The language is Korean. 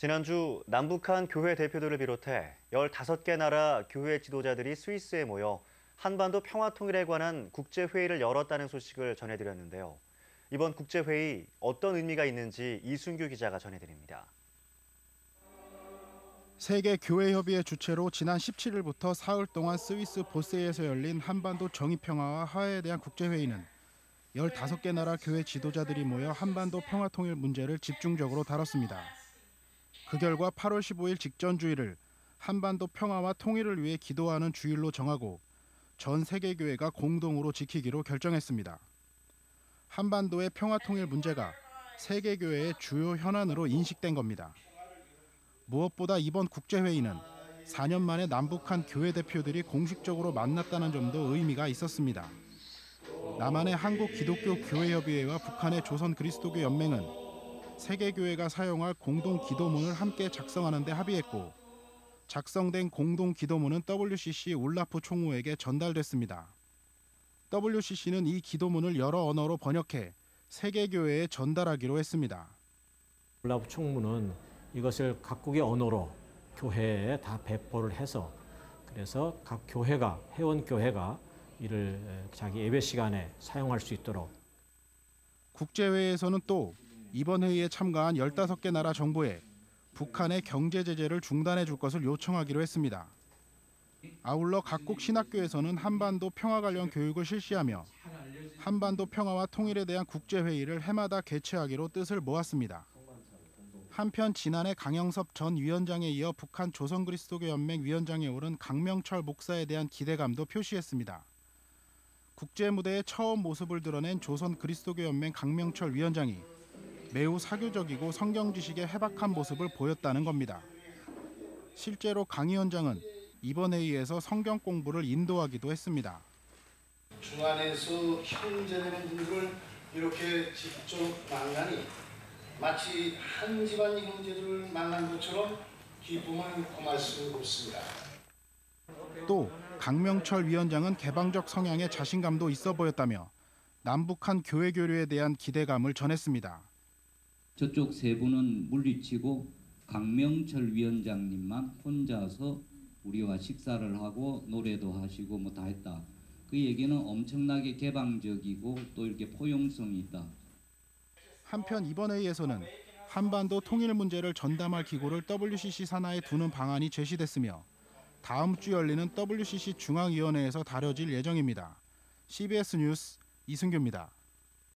지난주 남북한 교회 대표들을 비롯해 15개 나라 교회 지도자들이 스위스에 모여 한반도 평화통일에 관한 국제회의를 열었다는 소식을 전해드렸는데요. 이번 국제회의 어떤 의미가 있는지 이순규 기자가 전해드립니다. 세계교회협의회 주최로 지난 17일부터 사흘 동안 스위스 보세에서 열린 한반도 정의평화와 화해에 대한 국제회의는 15개 나라 교회 지도자들이 모여 한반도 평화통일 문제를 집중적으로 다뤘습니다. 그 결과 8월 15일 직전주일을 한반도 평화와 통일을 위해 기도하는 주일로 정하고 전 세계교회가 공동으로 지키기로 결정했습니다. 한반도의 평화통일 문제가 세계교회의 주요 현안으로 인식된 겁니다. 무엇보다 이번 국제회의는 4년 만에 남북한 교회 대표들이 공식적으로 만났다는 점도 의미가 있었습니다. 남한의 한국기독교교회협의회와 북한의 조선그리스도교연맹은 세계교회가 사용할 공동기도문을 함께 작성하는 데 합의했고 작성된 공동기도문은 WCC 울라프 총무에게 전달됐습니다. WCC는 이 기도문을 여러 언어로 번역해 세계교회에 전달하기로 했습니다. 울라프 총무는 이것을 각국의 언어로 교회에 다 배포를 해서 그래서 각 교회가 회원교회가 이를 자기 예배 시간에 사용할 수 있도록. 국제회의에서는 또 이번 회의에 참가한 15개 나라 정부에 북한의 경제 제재를 중단해 줄 것을 요청하기로 했습니다. 아울러 각국 신학교에서는 한반도 평화 관련 교육을 실시하며 한반도 평화와 통일에 대한 국제회의를 해마다 개최하기로 뜻을 모았습니다. 한편 지난해 강영섭 전 위원장에 이어 북한 조선그리스도교연맹 위원장에 오른 강명철 목사에 대한 기대감도 표시했습니다. 국제무대에 처음 모습을 드러낸 조선그리스도교연맹 강명철 위원장이 매우 사교적이고 성경 지식에 해박한 모습을 보였다는 겁니다. 실제로 강 위원장은 이번 회의에서 성경 공부를 인도하기도 했습니다. 중안에서 형제되는 분들을 이렇게 직접 만나니 마치 한 집안 형제들을 만난 것처럼 기쁨을 금할 수 없습니다. 또 강명철 위원장은 개방적 성향에 자신감도 있어 보였다며 남북한 교회 교류에 대한 기대감을 전했습니다. 저쪽 세 분은 물리치고 강명철 위원장님만 혼자서 우리와 식사를 하고 노래도 하시고 뭐 다 했다. 그 얘기는 엄청나게 개방적이고 또 이렇게 포용성이 있다. 한편 이번 회의에서는 한반도 통일 문제를 전담할 기구를 WCC 산하에 두는 방안이 제시됐으며 다음 주 열리는 WCC 중앙위원회에서 다뤄질 예정입니다. CBS 뉴스 이순규입니다.